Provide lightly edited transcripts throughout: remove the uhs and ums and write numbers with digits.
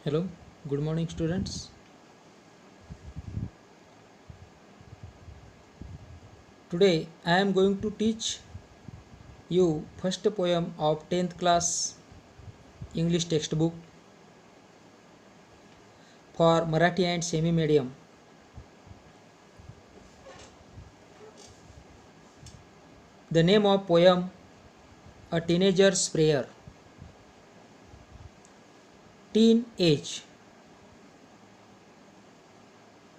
Hello, good morning, students. Today I am going to teach you first poem of 10th class English textbook for Marathi and semi medium. The name of poem A Teenager's Prayer. Teen age.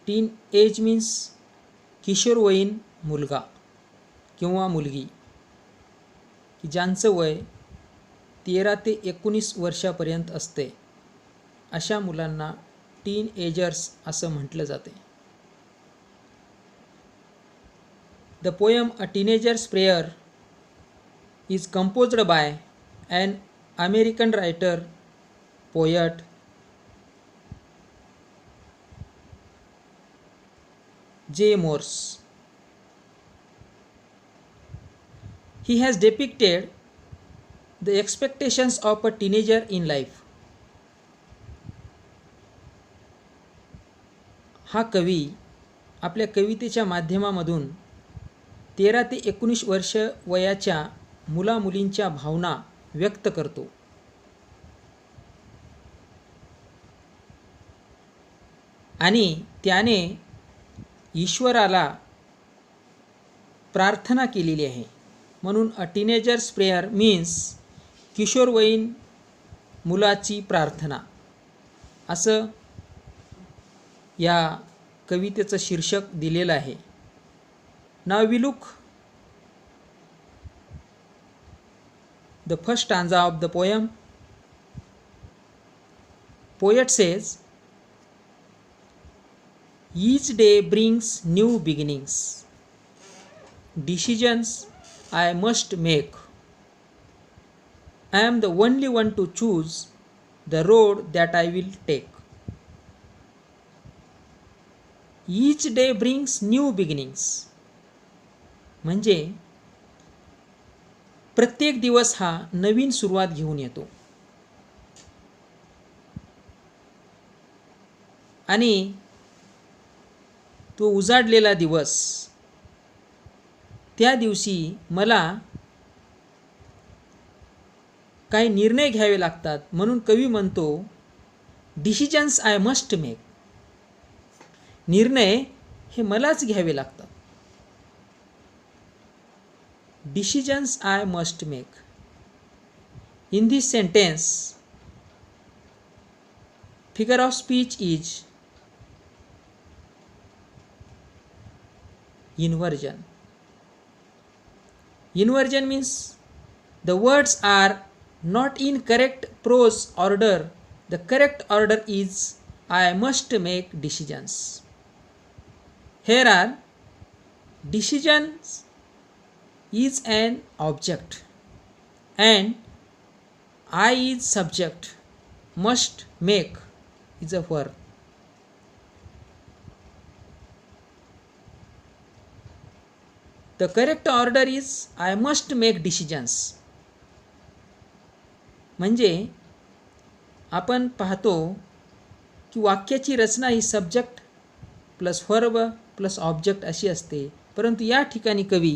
Teen age means किशोरवयीन मुलगा किंवा मुलगी की ज्यांचं वय 13 ते 19 वर्षापर्यंत असते अशा मुलांना टीन एजर्स असं म्हटलं जाते. The poem A Teenager's Prayer is composed by an American writer, poet, J. Morse. He has depicted the expectations of a teenager in life. हा कवी आपल्या कवितेच्या माध्यमामधून 13 ते 19 वर्ष वयाच्या मुलामुलींच्या भावना व्यक्त करतो. आणि त्याने ईश्वराला प्रार्थना केलेली आहे. म्हणून अ टीनेजर्स प्रेयर मीन्स किशोरवयीन मुलाची प्रार्थना असं या कवितेचं शीर्षक दिलेलं आहे. नाव we look the first stanza of the poem. Poet says, each day brings new beginnings, decisions I must make. I am the only one to choose the road that I will take. Each day brings new beginnings म्हणजे प्रत्येक दिवस हा नवीन सुरुवात घेऊन येतो. आणि तो उजाडलेला दिवस, त्या दिवशी मला काही निर्णय घ्यावे लागतात. म्हणून कवी म्हणतो, डिसिजन्स आय मस्ट मेक. निर्णय हे मलाच घ्यावे लागतात. Decisions I must make. In this sentence figure of speech is inversion. Inversion means the words are not in correct prose order. The correct order is I must make decisions. Here are decisions is an object and I is subject. Must make is a verb. The correct order is I must make decisions. म्हणजे आपण पाहतो की वाक्याची रचना ही subject plus verb plus object अशी असते. परंतु या ठिकाणी कवी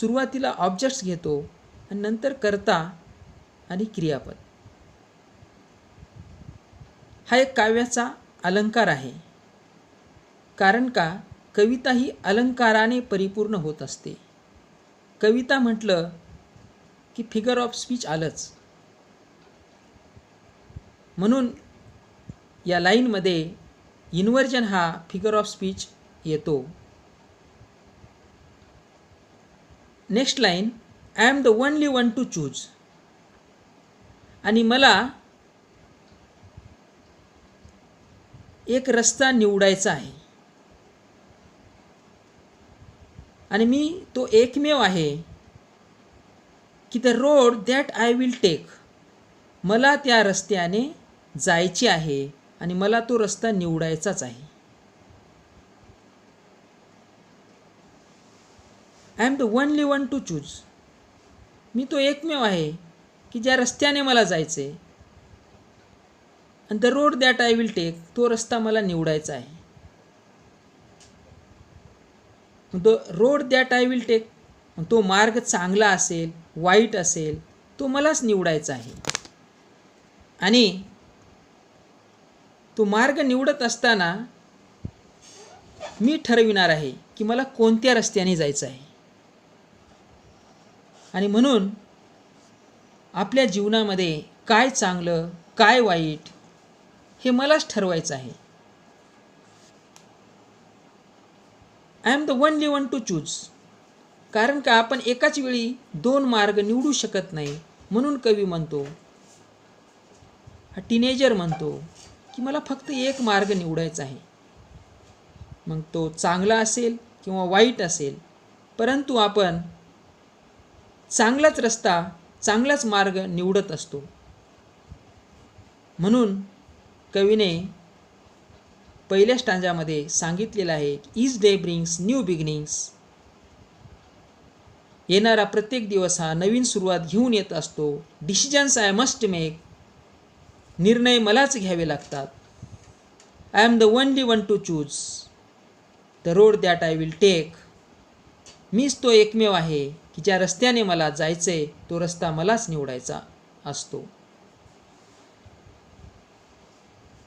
सुरुवातीला ऑब्जेक्ट्स घेतो आणि नंतर कर्ता आणि क्रियापद. हा एक काव्याचा अलंकार आहे. कारण का कविता ही अलंकाराने परिपूर्ण होत असते. कविता म्हटलं की फिगर ऑफ स्पीच आलंच. म्हणून या लाईनमध्ये इन्व्हर्जन हा फिगर ऑफ स्पीच येतो. Next line, I am the only one to choose. आणि मला एक रस्ता निवडायचा आहे आणि मी तो एकमेव आहे की the road that I will take. मला त्या रस्त्याने जायचे आहे आणि मला तो रस्ता निवडायचाच आहे. I am the only one to choose. मी तो एकमेव आहे की ज्या रस्त्याने मला जायचे. आणि the road that I will take, तो रस्ता मला निवडायचा आहे. The road that I will take, तो मार्ग चांगला असेल वाईट असेल तो मलाच निवडायचा आहे. आणि तो मार्ग निवडत असताना मी ठरविणार आहे की मला कोणत्या रस्त्याने जायचं आहे. आणि म्हणून आपल्या जीवनामध्ये काय चांगलं काय वाईट हे मलाच ठरवायचं आहे. I am the only one to choose. कारण का आपण एकाच वेळी दोन मार्ग निवडू शकत नाही. म्हणून कवी म्हणतो, हा टीनेजर म्हणतो की मला फक्त एक मार्ग निवडायचा आहे. मग तो चांगला असेल किंवा वाईट असेल, परंतु आपण चांगलाच रस्ता चांगलाच मार्ग निवडत असतो. म्हणून कवीने पहिल्या स्टांजामध्ये सांगितलेलं आहे की each day brings new beginnings. येणारा प्रत्येक दिवस हा नवीन सुरुवात घेऊन येत असतो. डिसिजन्स आय मस्ट मेक, निर्णय मलाच घ्यावे लागतात. I am the only one to choose the road that I will take. मीच तो एकमेव आहे की ज्या रस्त्याने मला जायचंय तो रस्ता मलाच निवडायचा असतो.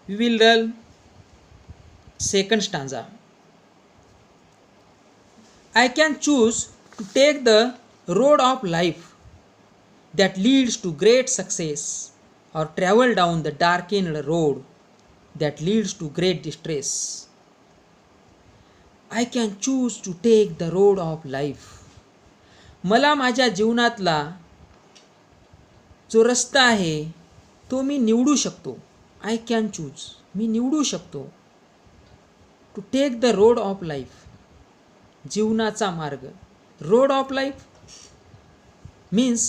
We will run second stanza. I can choose to take the road of life that leads to great success or travel down the darkened road that leads to great distress. I can choose to take the road of life. मला माझ्या जीवनातला जो रस्ता आहे तो मी निवडू शकतो. I can choose, मी निवडू शकतो. To take the road of life, जीवनाचा मार्ग. Road of life means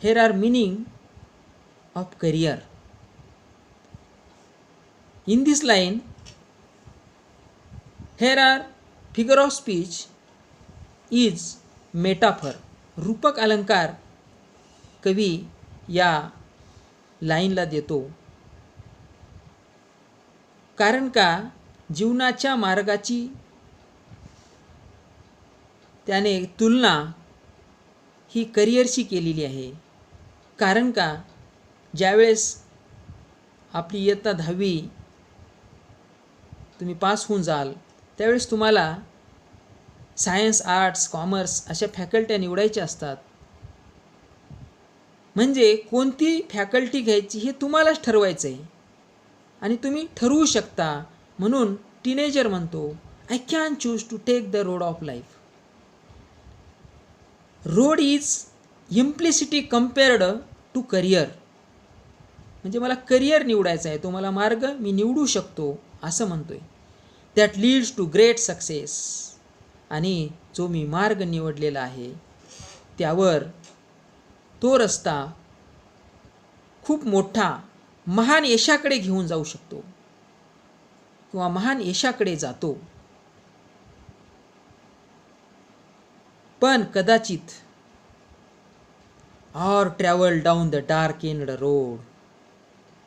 here are meaning of career. In this line here are figure of speech is metaphor. रूपक अलंकार कवी या लाईनला देतो. कारण का जीवनाच्या मार्गाची त्याने तुलना ही करिअरशी केलेली आहे. कारण का ज्यावेळेस आपली इयत्ता 10वी तुम्ही पास होऊन जाल त्यावेळेस तुम्हाला सायन्स आर्ट्स कॉमर्स अशा फॅकल्ट्या निवडायच्या असतात. म्हणजे कोणती फॅकल्टी घ्यायची हे तुम्हालाच ठरवायचं आहे आणि तुम्ही ठरवू शकता. म्हणून टीनेजर म्हणतो I can choose to take the road of life. Road is implicitly compared to career. म्हणजे मला करिअर निवडायचा आहे, तो मला मार्ग मी निवडू शकतो असं म्हणतोय. That leads to great success. आणि जो मी मार्ग निवडलेला आहे त्यावर तो रस्ता खूप मोठा महान यशाकडे घेऊन जाऊ शकतो किंवा महान यशाकडे जातो. पण कदाचित or travel down the darkened road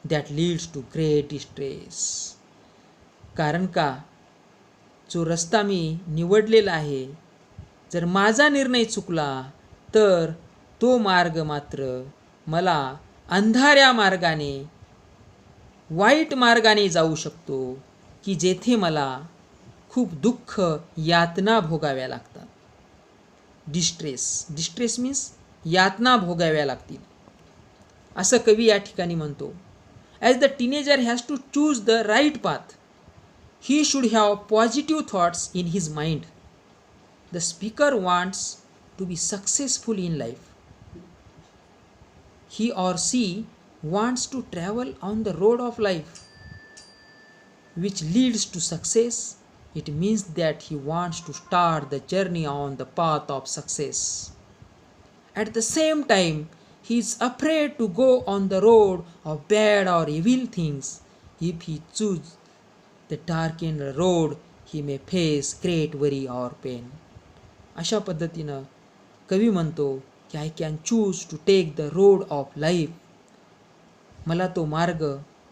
that leads to great distress. कारण का जो रस्ता मी निवडलेला आहे जर माझा निर्णय चुकला तर तो मार्ग मात्र मला अंधाऱ्या मार्गाने वाईट मार्गाने जाऊ शकतो की जेथे मला खूप दुःख यातना भोगाव्या लागतात. डिस्ट्रेस मीन्स यातना भोगाव्या लागतील असं कवी या ठिकाणी म्हणतो. As the teenager has to choose the right path he should have positive thoughts in his mind. The speaker wants to be successful in life. He or she wants to travel on the road of life which leads to success. It means that he wants to start the journey on the path of success. At the same time, he is afraid to go on the road of bad or evil things. If he chooses the darkened road, he may face great worry or pain. अशा पद्धतीनं कवी म्हणतो की I can choose to take the road of life. मला तो मार्ग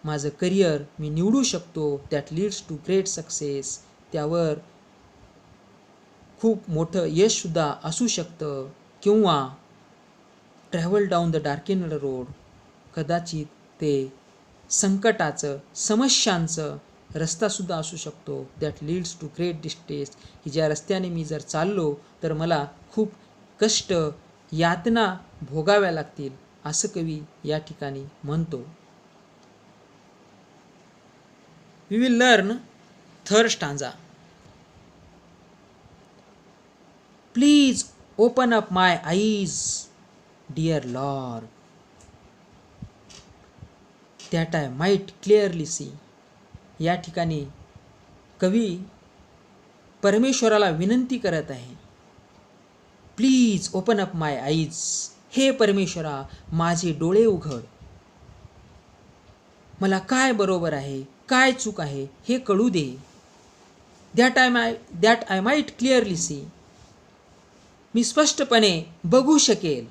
माझं career मी निवडू शकतो, that leads to great success, त्यावर खूप मोठं यशसुद्धा असू शकतं, किंवा travel down the darkened road, कदाचित ते संकटाचं, समस्यांचं रस्तासुद्धा असू शकतो, that leads to great distress, की ज्या रस्त्याने मी जर चाललो तर मला खूप कष्ट, यातना भोगाव्या लागतील, असं कवी या ठिकाणी म्हणतो. We will learn third stanza. Please open up my eyes dear lord, that I might clearly see. या ठिकाणी कवी परमेश्वराला विनंती करत आहे, please open up my eyes, हे परमेश्वरा माझे डोळे उघड, मला काय बरोबर आहे, काय चूक आहे हे कळू दे, that I might clearly see, मी स्पष्टपणे बघू शकेल,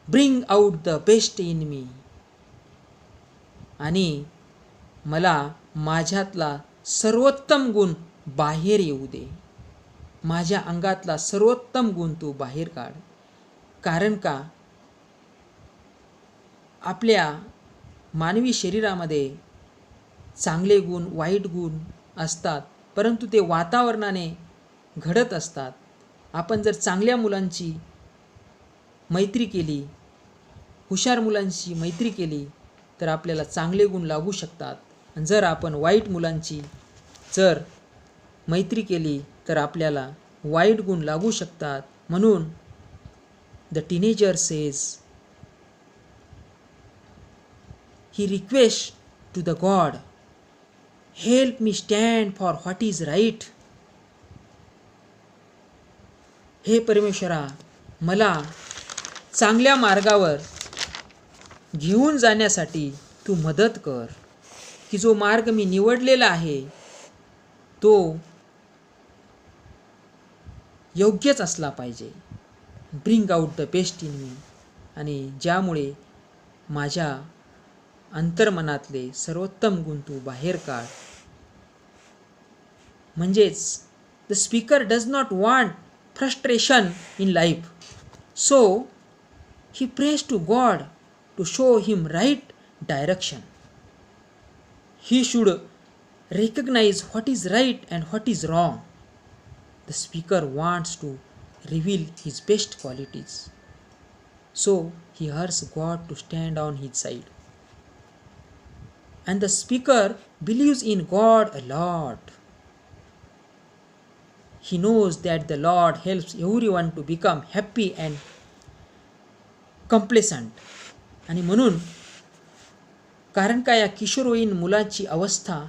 bring out the best in me, आणि मला माझ्यातला सर्वोत्तम गुण बाहेर येऊ दे, माझ्या अंगातला सर्वोत्तम गुण तू बाहेर काढ. कारण का आपल्या मानवी शरीरामध्ये चांगले गुण, वाईट गुण असतात, परंतु ते वातावरणाने घडत असतात. आपण जर चांगल्या मुलांची मैत्री केली, हुशार मुलांची मैत्री केली तर आपल्याला चांगले गुण लागू शकतात, आणि जर आपण वाईट मुलांची जर मैत्री केली तर आपल्याला वाईट गुण लागू शकतात. म्हणून the teenager says, he request to the god, help me stand for what is right, हे परमेश्वरा मला चांगल्या मार्गावर घेऊन जाण्यासाठी तू मदत कर, की जो मार्ग मी निवडलेला आहे तो योग्यच असला पाहिजे. Bring out the best in me, आणि ज्यामुळे माझ्या अंतर्मनातले सर्वोत्तम गुण तू बाहेर काढ. म्हणजेच the speaker does not want frustration in life, so he praise to God to show him right direction. He should recognize what is right and what is wrong. The speaker wants to reveal his best qualities, so he asks God to stand on his side. And the speaker believes in God a lot. He knows that the Lord helps everyone to become happy and complacent. आणि म्हणून कारण का या किशोरवयीन मुलाची अवस्था,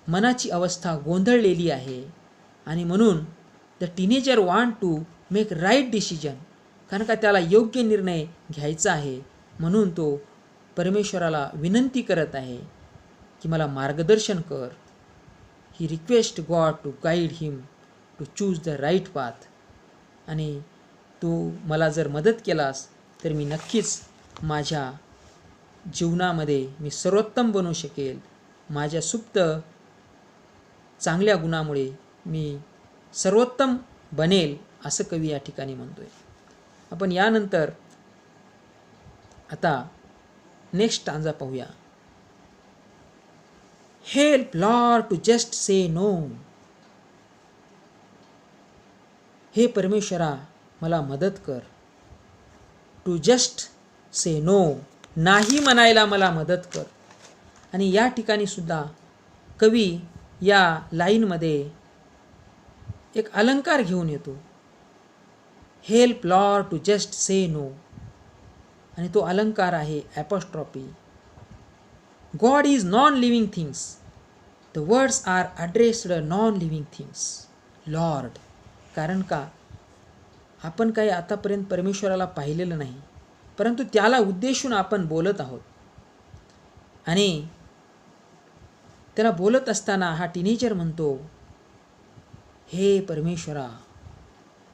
मनाची अवस्था गोंधळलेली आहे, आणि म्हणून the teenager want to make right decision, कारण का त्याला योग्य निर्णय घ्यायचा आहे. म्हणून तो परमेश्वराला विनंती करत आहे की मला मार्गदर्शन कर. He request God to guide him to choose the right path. आणि तू मला जर मदत केलास तर मी नक्कीच माझ्या जीवनामध्ये मी सर्वोत्तम बनू शकेल. माझ्या सुप्त चांगल्या गुणामुळे मी सर्वोत्तम बनेल, असं कवी या ठिकाणी म्हणतोय. आपण यानंतर आता नेक्स्ट स्टांजा पाहूया. Help lord to just say no, हे परमेश्वरा मला मदत कर. टू जस्ट से नो, नाही म्हणायला मला मदत कर. आणि या ठिकाणी सुद्धा कवी या लाईनमध्ये एक अलंकार घेऊन येतो, help lord to just say no, आणि तो अलंकार आहे apostrophe. God is non living things, the words are addressed non living things lord. कारण का आपण काही आतापर्यंत परमेश्वराला पाहिलेलं नाही, परंतु त्याला उद्देशून आपण बोलत आहोत. आणि त्याला बोलत असताना हा टीनेजर म्हणतो, हे परमेश्वरा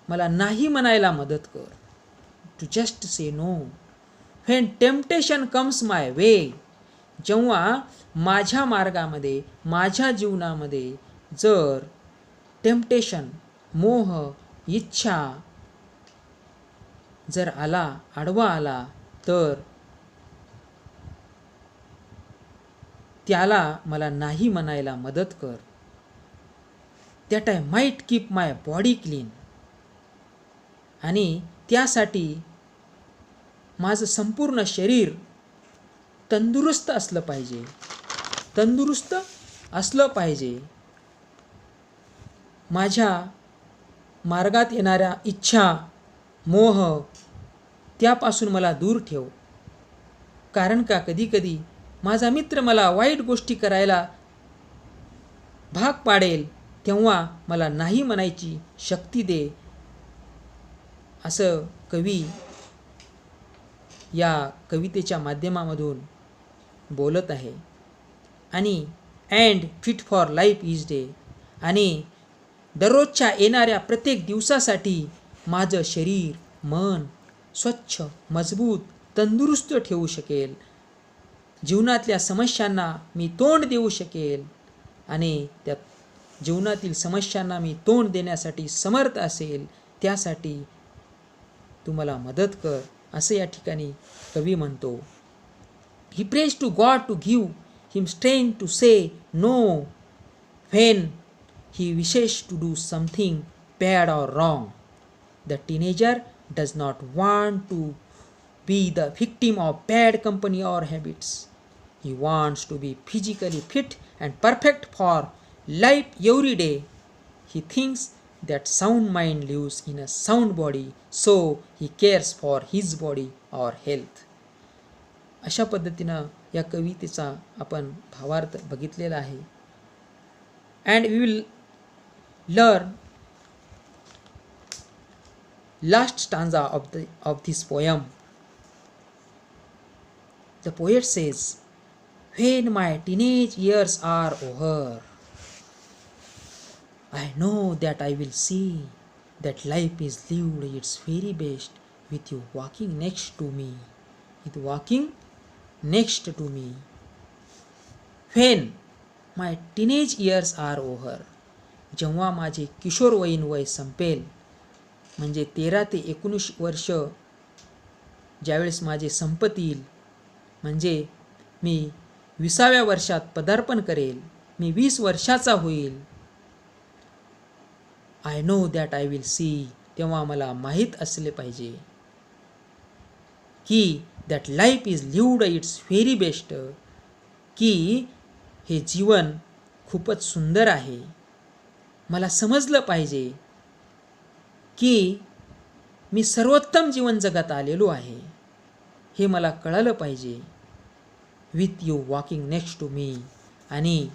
मला नाही म्हणायला मदत कर. To just say no when temptation comes my way, जेव्हा माझ्या मार्गामध्ये, माझ्या जीवनामध्ये जर टेम्पटेशन, मोह, इच्छा जर आडवा आला, तर त्याला मला नाही म्हणायला मदत कर. That I might keep my body clean. आणि त्यासाठी माझं संपूर्ण शरीर तंदुरुस्त असलं पाहिजे, तंदुरुस्त असलं पाहिजे. माझ्या मार्गात येणाऱ्या इच्छा, मोह त्यापासून मला दूर ठेव. कारण का कधीकधी माझा मित्र मला वाईट गोष्टी करायला भाग पाडेल, तेव्हा मला नाही म्हणायची शक्ती दे, असं कवी या कवितेच्या माध्यमामधून बोलत आहे. आणि and fit for life is day. आणि दररोजच्या येणाऱ्या प्रत्येक दिवसासाठी माझं शरीर, मन स्वच्छ, मजबूत, तंदुरुस्त ठेवू शकेल. जीवनातल्या समस्यांना मी तोंड देऊ शकेल आणि त्या जीवनातील समस्यांना मी तोंड देण्यासाठी समर्थ असेल. त्यासाठी तू मला मदत कर, असं या ठिकाणी कवी म्हणतो. He praise to God to give him strength to say no when he wishes to do something bad or wrong. The teenager does not want to be the victim of bad company or habits. He wants to be physically fit and perfect for life every day. He thinks that sound mind lives in a sound body, so he cares for his body or health. अशा पद्धतीनं या कवितेचा आपण भावार्थ बघितलेला आहे. And we will learn last stanza of this poem. The poet says, when my teenage years are over, I know that I will see that life is lived its very best with you walking next to me. With walking next to me. When my teenage years are over, जेव्हा माझे किशोरवयीन वय संपेल, म्हणजे 13 ते 19 वर्ष ज्यावेळेस माझे संपतील, म्हणजे मी 20व्या वर्षात पदार्पण करेल, मी 20 वर्षाचा होईल. I know that I will see. तेव्हा मला माहीत असले पाहिजे की that life is lived it's very best, की हे जीवन खूपच सुंदर आहे. मला समजलं पाहिजे की मी सर्वोत्तम जीवन जगत आलेलो आहे, हे मला कळालं पाहिजे. With you walking next to me. आणि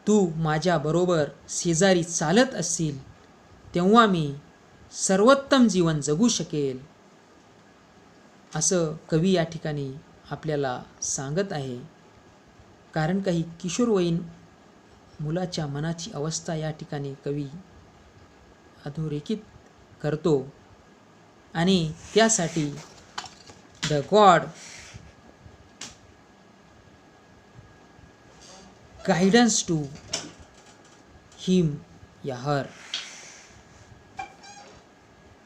तू माझ्याबरोबर शेजारी चालत असशील, तेव्हा मी सर्वोत्तम जीवन जगू शकेल, असं कवी या ठिकाणी आपल्याला सांगत आहे. कारण काही किशोरवयीन मुलाच्या मनाची अवस्था या ठिकाणी कवी अधोरेखित करतो. आणि त्यासाठी the God guidance to him या her.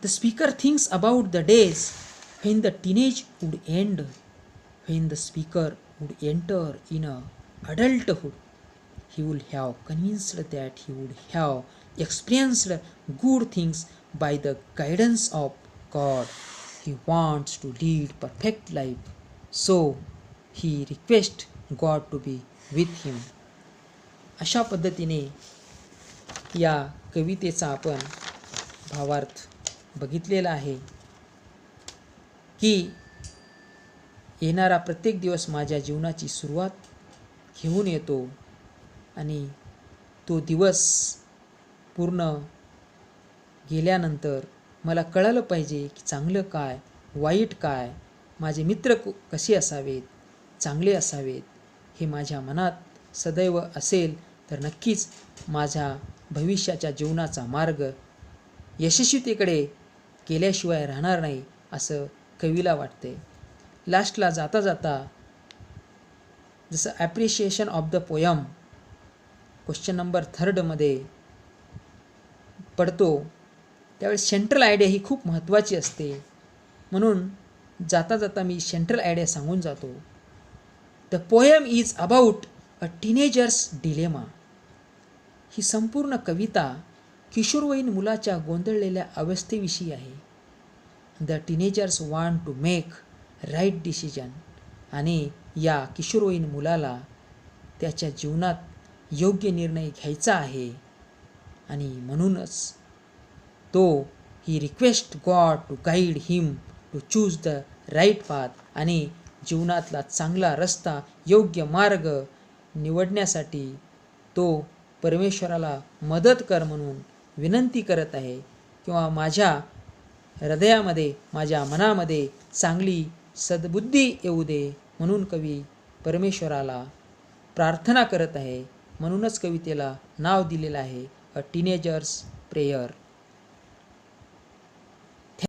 The speaker thinks about the days when the teenage would end, when the speaker would enter in a adulthood. He would have convinced that he would have experienced good things by the guidance of God. He wants to lead perfect life, so he requests God to be with him. अशा पद्धतीने या कवितेचा आपण भावार्थ बघितलेला आहे की येणारा प्रत्येक दिवस माझ्या जीवनाची सुरुवात घेऊन येतो आणि तो दिवस पूर्ण गेल्यानंतर मला कळालं पाहिजे की चांगलं काय, वाईट काय, माझे मित्र कसे असावेत, चांगले असावेत, हे माझ्या मनात सदैव असेल तर नक्कीच माझ्या भविष्याच्या जीवनाचा मार्ग यशस्वीतेकडे केल्याशिवाय राहणार नाही, असं कवीला वाटते. लास्टला जाता जाता जसं appreciation of the poem question number 3मध्ये पडतो, त्यावेळेस सेंट्रल आयडिया ही खूप महत्त्वाची असते. म्हणून जाता जाता मी सेंट्रल आयडिया सांगून जातो. The poem is about a teenager's dilemma. ही संपूर्ण कविता किशोरवयीन मुलाच्या गोंधळलेल्या अवस्थेविषयी आहे. The teenagers want to make right decision. आणि या किशोरवयीन मुलाला त्याच्या जीवनात योग्य निर्णय घ्यायचा आहे आणि म्हणूनच तो he request God to guide him to choose the right path. आणि जीवनातला चांगला रस्ता, योग्य मार्ग निवडण्यासाठी तो परमेश्वराला मदत कर म्हणून विनंती करत आहे. किंवा माझ्या हृदयामध्ये, माझ्या मनामध्ये चांगली सद्बुद्धी येऊ दे म्हणून कवी परमेश्वराला प्रार्थना करत आहे. म्हणूनच कवितेला नाव दिलेलं आहे अ टीनेजर्स प्रेयर.